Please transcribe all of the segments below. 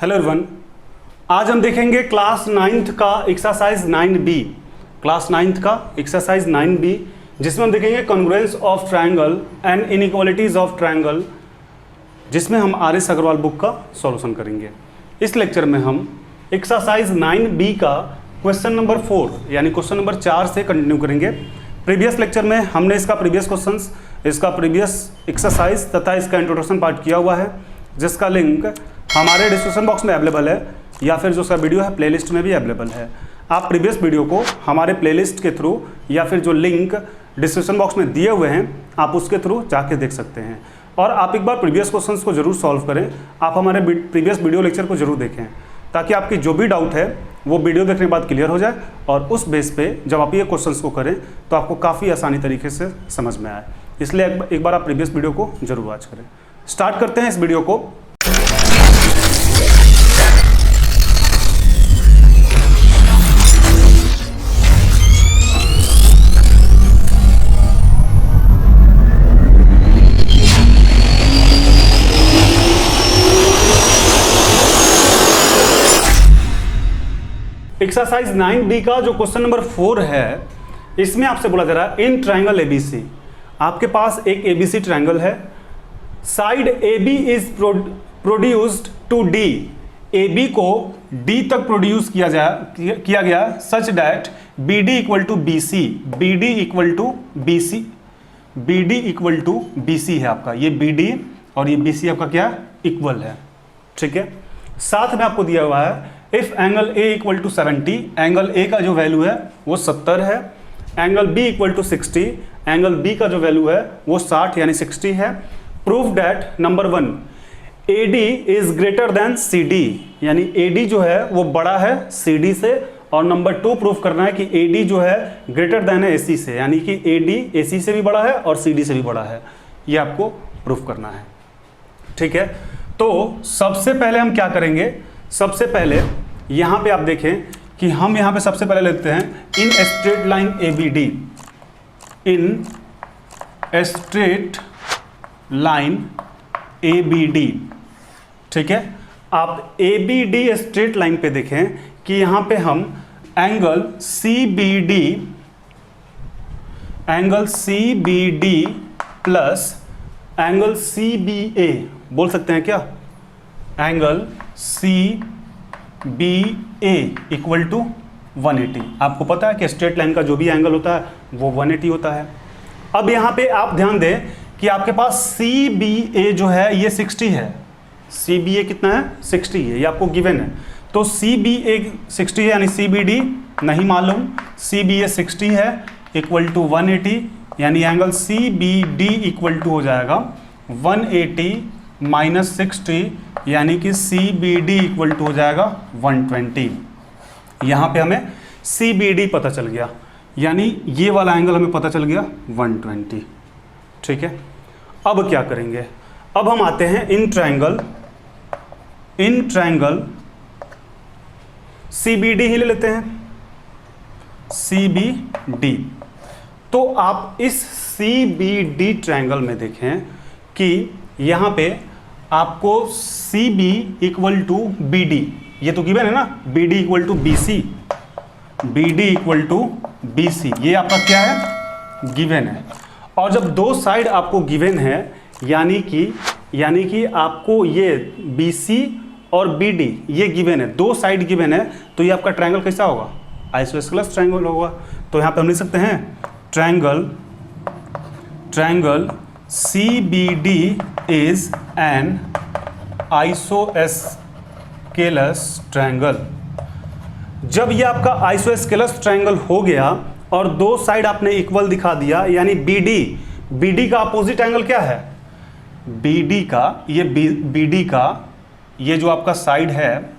Hello everyone, आज हम देखेंगे क्लास 9th का एक्सरसाइज 9B। क्लास 9th का एक्सरसाइज 9B जिसमें हम देखेंगे congruence of triangle and inequalities of triangle, जिसमें हम RS अग्रवाल बुक का सॉल्यूशन करेंगे। इस लेक्चर में हम एक्सरसाइज 9B का क्वेश्चन नंबर 4 यानी क्वेश्चन नंबर 4 से कंटिन्यू करेंगे। प्रीवियस लेक्चर में हमने इसका प्रीवियस क्वेश्चंस, इसका प्रीवियस एक्सरसाइज तथा इसका इंट्रोडक्शन पार्ट किया हुआ है, जिसका लिंक हमारे डिस्क्रिप्शन बॉक्स में अवेलेबल है या फिर जो उसका वीडियो है प्लेलिस्ट में भी अवेलेबल है। आप प्रीवियस वीडियो को हमारे प्लेलिस्ट के थ्रू या फिर जो लिंक डिस्क्रिप्शन बॉक्स में दिए हुए हैं आप उसके थ्रू जाके देख सकते हैं। और आप एक बार प्रीवियस क्वेश्चंस को जरूर सॉल्व करें। आप हमारे प्रीवियस वीडियो लेक्चर को जरूर देखें ताकि आपकी जो भी डाउट है वो वीडियो देखने के बाद क्लियर हो जाए और उस बेस पे जब आप ये क्वेश्चंस को करें तो आपको काफ़ी आसानी तरीके से समझ में आए। इसलिए एक बार आप प्रीवियस वीडियो को जरूर वॉच करें। स्टार्ट करते हैं इस वीडियो को। एक्सरसाइज 9B का जो क्वेश्चन नंबर 4 है, इसमें आपसे बोला जा रहा है इन ट्रायंगल ABC। आपके पास एक ABC ट्रायंगल है, side AB is produced to D। AB को D तक प्रोड्यूस किया गया such that BD equal to BC। BD equal to BC, BD equal to BC है आपका। ये BD और ये BC आपका क्या इक्वल है, ठीक है। साथ में आपको दिया हुआ है if angle A equal to 70, angle A का जो वैल्यू है वो 70 है। Angle B equal to 60, angle B का जो वैल्यू है वो 60 यानी 60 है। Proof that number 1 AD is greater than CD, यानी AD जो है वो बड़ा है CD से। और नंबर 2 प्रूफ करना है कि AD जो है ग्रेटर देन है AC से, यानी कि AD AC से भी बड़ा है और CD से भी बड़ा है। ये आपको प्रूफ करना है, ठीक है। तो सबसे पहले हम क्या करेंगे, सबसे पहले यहां पे आप देखें कि हम यहां पे सबसे पहले लेते हैं इन स्ट्रेट लाइन ABD, इन स्ट्रेट लाइन ABD, ठीक है। आप ABD स्ट्रेट लाइन पे देखें कि यहां पे हम angle CBD plus angle CBA बोल सकते हैं क्या, एंगल CBA इक्वल टू 180। आपको पता है कि स्ट्रेट लाइन का जो भी एंगल होता है वो 180 होता है। अब यहाँ पे आप ध्यान दें कि आपके पास CBA जो है ये 60 है। CBA कितना है, 60 है, ये आपको गिवन है। तो CBA 60 है यानी CBD नहीं मालूम, CBA 60 है इक्वल टू 180, यानी एंगल CBD इक्वल टू हो जाएगा 180 माइनस 60, यानी कि CBD इक्वल टू हो जाएगा 120। यहाँ पे हमें CBD पता चल गया, यानी ये वाला एंगल हमें पता चल गया 120, ठीक है। अब क्या करेंगे, अब हम आते हैं इन ट्रायंगल CBD ही ले लेते हैं, CBD। तो आप इस CBD ट्रायंगल में देखें कि यहाँ पे आपको CB इक्वल टू BD, ये तो गिवन है ना, BD equal to BC, BD equal to BC, ये आपका क्या है, गिवन है। और जब दो साइड आपको गिवन है यानी कि आपको ये BC और BD ये गिवन है, दो साइड गिवन है, तो ये आपका ट्रायंगल कैसा होगा, आइसोस्केलस ट्रायंगल होगा। तो यहाँ पे हम लिख सकते हैं triangle CBD is an isosceles triangle। जब ये आपका आइसोस्केलस ट्रायंगल हो गया और दो साइड आपने इक्वल दिखा दिया, यानी BD का अपोजिट एंगल क्या है, BD का ये जो आपका साइड है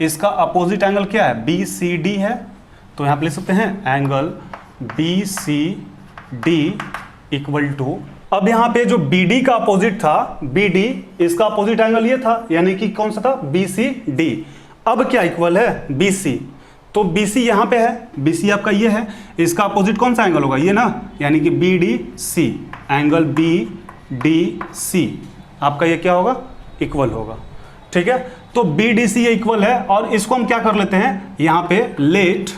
इसका अपोजिट एंगल क्या है, BCD है। तो यहाँ पे लिख सकते हैं एंगल BCD इक्वल टू, अब यहाँ पे जो BD का अपोजिट था, BD इसका अपोजिट एंगल ये था, यानी कि कौन सा था, BCD। अब क्या इक्वल है, BC। तो BC यहाँ पे है, BC आपका ये है, इसका अपोजिट कौन सा एंगल होगा, ये ना, यानी कि BDC, एंगल BDC आपका ये क्या होगा, इक्वल होगा। ठीक है। तो बी डी सी ये इक्वल है, और इसको हम क्या कर लेते हैं यहाँ पे, let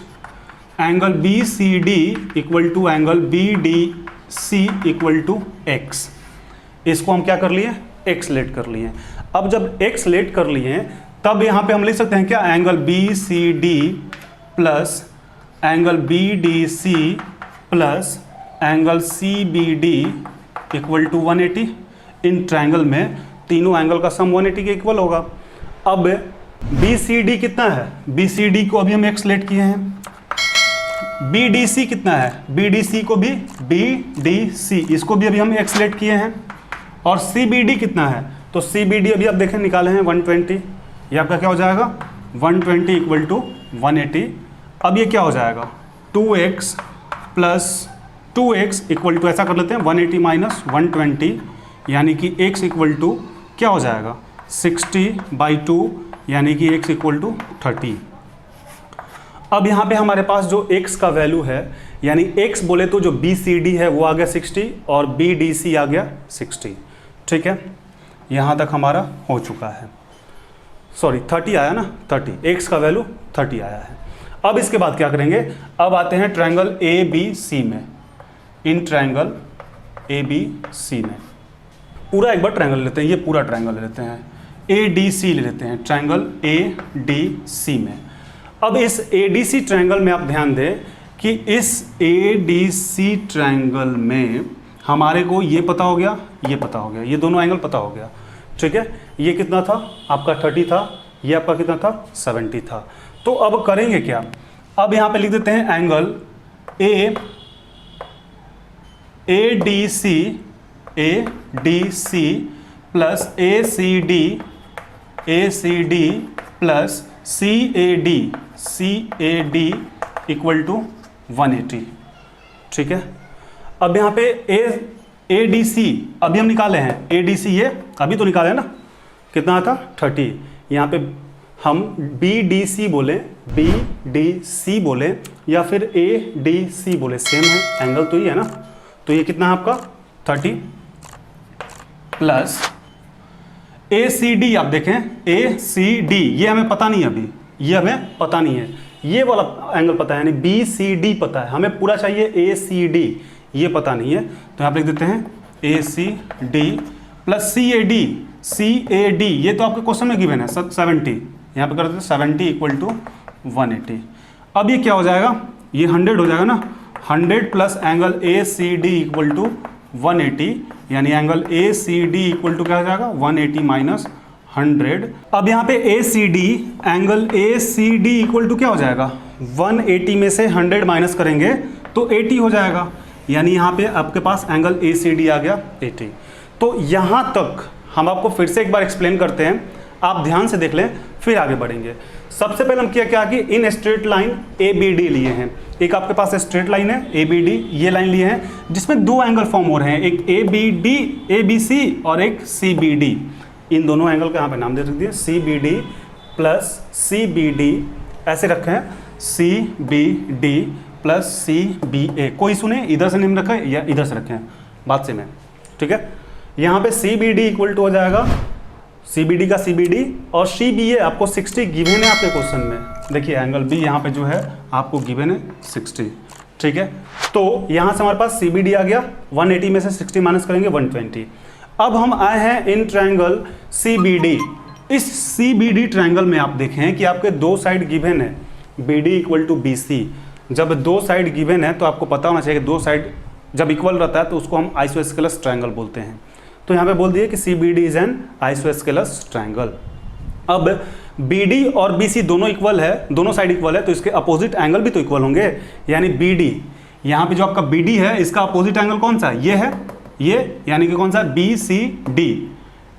angle B C D equal to angle B D C equal to x. इसको हम क्या कर लिए, एक्स लेट कर लिए। अब जब एक्स लेट कर लिए तब यहाँ पे हम लिख सकते हैं क्या, angle B C D plus angle B D C plus angle C B D equal to 180। इन ट्रायंगल में तीनों एंगल का सम 180 के इक्वल होगा। अब बी सी डी कितना है, बी सी डी को अभी हम एक्स लेट किए हैं। बी डी सी कितना है, बी डी सी को भी, बी डी सी इसको भी अभी हम एक्स लेट किए हैं। और सी बी डी कितना है, तो सी बी डी अभी आप देखें निकाले हैं 120, ये आपका क्या हो जाएगा 120 इक्वल टू 180। अब ये क्या हो जाएगा 2x plus 2x equal to, ऐसा कर लेते हैं 180 माइनस 120, यानी कि x इक्वल टू क्या हो जाएगा 60/2, यानी कि x इक्वल टू 30। अब यहाँ पे हमारे पास जो x का वैल्यू है, यानी x बोले तो जो बी सी डी है वो आ गया 60 और बी डी सी आ गया 60। ठीक है, यहाँ तक हमारा हो चुका है, सॉरी 30 आया ना, 30, x का वैल्यू 30 आया है। अब इसके बाद क्या करेंगे, अब आते हैं ट्रायंगल ए बी सी में। इन ट्रायंगल ए बी सी में पूरा एक बार ट्रायंगल लेते हैं, ये पूरा ट्रायंगल ले लेते हैं, ए डी सी ले लेते हैं, ट्रायंगल ए डी सी में। अब इस ए डी सी ट्रायंगल में आप ध्यान दें कि इस ए डी सी ट्रायंगल में हमारे को ये पता हो गया, ये पता हो गया, ये दोनों एंगल पता हो गया। ठीक है, ये कितना था आपका 30 था, ये आपका कितना था 70 था। तो अब करेंगे क्या, अब यहाँ पे लिख देते हैं angle A D C plus A C D plus C A D equal to 180। ठीक है, अब यहाँ पे ए डी सी अभी हम निकाले हैं, ए डी सी ये अभी तो निकाले ना, कितना था 30। यहाँ पे हम बी डी सी बोले, बी डी सी बोले या फिर ए डी सी बोले, सेम है, एंगल तो ही है ना। तो ये कितना है आपका 30 प्लस ए सी डी, आप देखें ए सी डी ये हमें पता नहीं है अभी, ये हमें पता नहीं है, ये वाला एंगल पता है, यानी बी सी डी पता है, हमें पूरा चाहिए ए सी डी, ये पता नहीं है। तो यहाँ पे लिख देते हैं A C D plus C A D, ये तो आपके क्वेश्चन में गिवन है 70, यहाँ पे कर देते हैं 70 इक्वल टू 180। अब ये क्या हो जाएगा, ये 100 हो जाएगा ना, 100 plus angle A C D equal to 180, यानी angle A C D equal to क्या हो जाएगा 180 माइनस 100। अब यहाँ पे A C D, angle A C D equal to क्या हो जाएगा 180 में से 100 माइनस करेंगे तो 80 हो जाएगा, यानी यहाँ पे आपके पास एंगल ए सी डी आ गया 80। तो यहाँ तक हम आपको फिर से एक बार एक्सप्लेन करते हैं, आप ध्यान से देख लें फिर आगे बढ़ेंगे। सबसे पहले हम क्या कि इन straight line A B D लिए हैं, एक आपके पास स्ट्रेट लाइन है ए बी डी, ये लाइन लिए हैं जिसमें दो एंगल फॉर्म हो रहे हैं, एक A B D A B C और एक सी बी डी। इन दोनों एंगल का यहाँ पे नाम दे दिए C B D plus C B D, ऐसे रखे हैं C B D plus C B A. कोई सुने इधर से नेम रखे या इधर से रखें, बात से में। ठीक है, यहाँ पे C B D equal to हो जाएगा सी बी डी का सी बी डी और सी बी ए आपको 60 गिवन है आपके क्वेश्चन में। देखिए एंगल बी यहाँ पे जो है आपको गिवन है 60। ठीक है, तो यहाँ से हमारे पास सी बी डी आ गया, 180 में से 60 माइनस करेंगे 120। अब हम आए हैं in triangle C B D. इस सी बी डी ट्रायंगल में आप देखें कि आपके दो साइड गिवन है, B D equal to B C. जब दो साइड गिवन है तो आपको पता होना चाहिए कि दो साइड जब इक्वल रहता है तो उसको हम आइसोस्केलस ट्रायंगल बोलते हैं। तो यहाँ पे बोल दिए कि C B D is an isosceles triangle. अब बी डी और बी सी दोनों इक्वल है, दोनों साइड इक्वल है, तो इसके अपोजिट एंगल भी तो इक्वल होंगे, यानी बी डी, यहाँ पे जो आपका बी डी है इसका अपोजिट एंगल कौन सा है, ये है, ये यानी कि कौन सा बी सी डी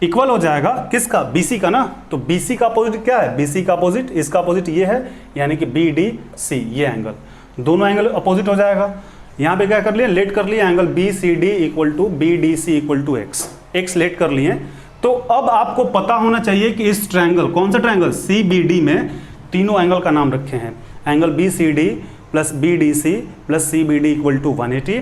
इक्वल हो जाएगा किसका, बी सी का ना। तो बी सी का अपोजिट क्या है, बी सी का अपोजिट, इसका अपोजिट ये है, यानी कि बी डी सी, ये एंगल, दोनों एंगल अपोजिट हो जाएगा। यहाँ पे क्या कर लिए, लेट कर लिए angle B C D equal to B D C equal to x, x let कर लिए। तो अब आपको पता होना चाहिए कि इस ट्रायंगल, कौन सा ट्रायंगल, सी बी डी में तीनों एंगल का नाम रखे हैं, angle B C D plus B D C plus C B D equal to 180।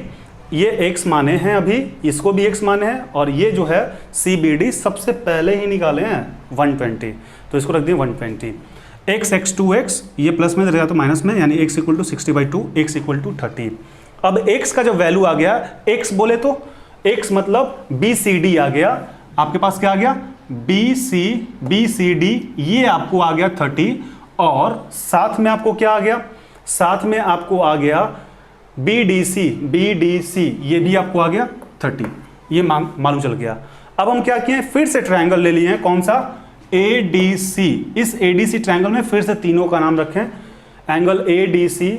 ये एक्स माने हैं अभी, इसको भी एक्स माने हैं, और ये जो है सी बी डी सबसे पहले ही निकाले हैं 120। तो इसको रख दिए 120। x 2x ये प्लस में रहेगा तो माइनस में, यानी x equal to 60/2, x equal to 30। अब x का जो वैल्यू आ गया, x बोले तो x मतलब BCD आ गया, आपके पास क्या आ गया BCD, ये आपको आ गया 30, और साथ में आपको क्या आ गया, साथ में आपको आ गया BDC, ये भी आपको आ गया 30, ये मालूम चल गया। अब हम क्या किए, फिर से ट्रायंगल ले लिए हैं, कौन सा ADC। इस ADC ट्रायंगल में फिर से तीनों का नाम रखें, एंगल ADC,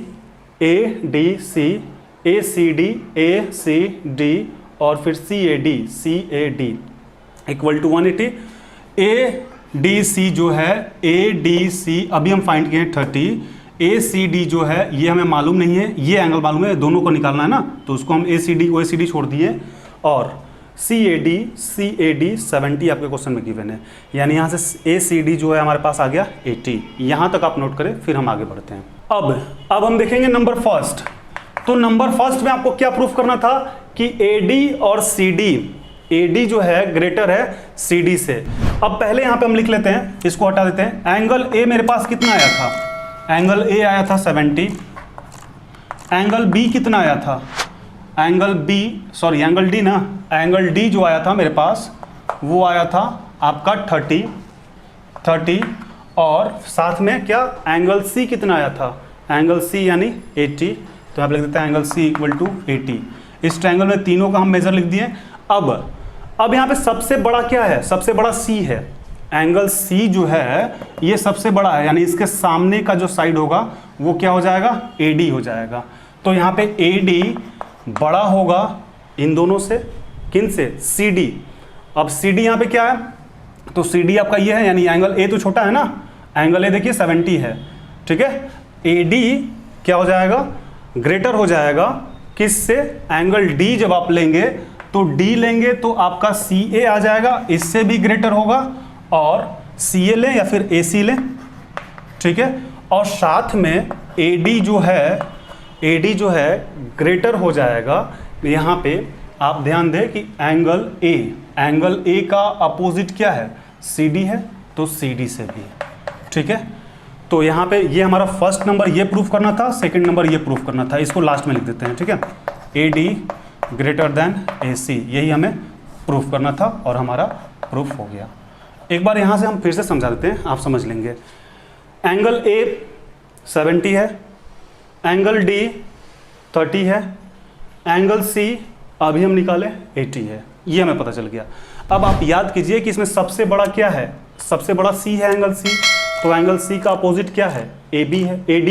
ACD और फिर CAD इक्वल टू 180। ADC जो है, ADC अभी हम फाइंड किए 30, ACD जो है ये हमें मालूम नहीं है, ये एंगल मालूम है, दोनों को निकालना है ना, तो उसको हम OACD छोड़ दिए, और CAD 70 आपके क्वेश्चन में गिवन है, यानी यहाँ से ACD जो है हमारे पास आ गया 80। यहाँ तक आप नोट करें, फिर हम आगे बढ़ते हैं। अब हम देखेंगे नंबर फर्स्ट। तो नंबर फर्स्ट में आपको क्या प्रूफ करना था कि AD और AD जो है ग्रेटर है CD से। अब पहले यहाँ पे हम लिख लेते हैं, इसको हटा देते हैं। एंगल A मेरे पास कितना आया था, एंगल A आया था 70, एंगल B कितना आया था, एंगल D ना, एंगल D जो आया था मेरे पास वो आया था आपका 30, और साथ में क्या एंगल C कितना आया था, एंगल C यानी 80, तो आप लिख देते हैं एंगल C इक्वल टू 80। इस ट्रायंगल में तीनों का हम मेजर लिख दिए। अब यहाँ पे सबसे बड़ा क्या है, सबसे बड़ा C है, एंगल C जो है ये सबसे बड़ा है, यानी इसके सामने का जो साइड होगा वो क्या हो जाएगा, AD हो जाएगा। तो यहाँ पे AD बड़ा होगा इन दोनों से, किन से, CD। अब CD यहाँ पे क्या है, तो CD आपका ये है, यानी एंगल A तो छोटा है ना, एंगल A देखिए 70 है, ठीक है। AD क्या हो जाएगा, ग्रेटर हो जाएगा किससे, एंगल D जब आप लेंगे तो D लेंगे तो आपका CA आ जाएगा, इससे भी ग्रेटर होगा, और CA लें या फिर AC लें, ठीक है। और साथ में AD जो है ग्रेटर हो जाएगा। यहाँ पे आप ध्यान दें कि एंगल A का अपोजिट क्या है, CD है, तो CD से भी, ठीक है। तो यहाँ पे ये हमारा फर्स्ट नंबर ये प्रूफ करना था, सेकंड नंबर ये प्रूफ करना था, इसको लास्ट में लिख देते हैं, ठीक है। AD ग्रेटर देन AC, यही हमें प्रूफ करना था और हमारा प्रूफ हो गया। एक बार यहाँ से हम फिर से समझा देते हैं, आप समझ लेंगे। एंगल A 70 है, एंगल D 30 है, एंगल C अभी हम निकाले 80 है, ये हमें पता चल गया। अब आप याद कीजिए कि इसमें सबसे बड़ा क्या है, सबसे बड़ा C है एंगल C, तो एंगल C का अपोजिट क्या है, AD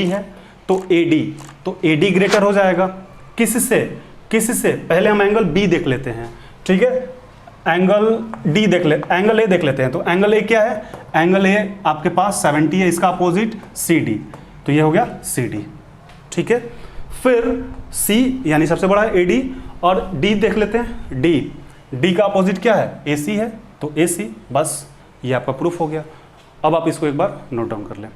है, तो AD ग्रेटर हो जाएगा किससे, पहले हम एंगल B देख लेते हैं, ठीक है। एंगल A देख लेते हैं, तो एंगल A क्या है, एंगल A आपके पास 70 है, इसका अपोजिट CD, तो ये हो गया CD, ठीक है। फिर C यानी सबसे बड़ा है AD, और D देख लेते हैं, D का अपोजिट क्या है, AC है, तो AC, बस ये आपका प्रूफ हो गया। अब आप इसको एक बार नोट डाउन कर लें।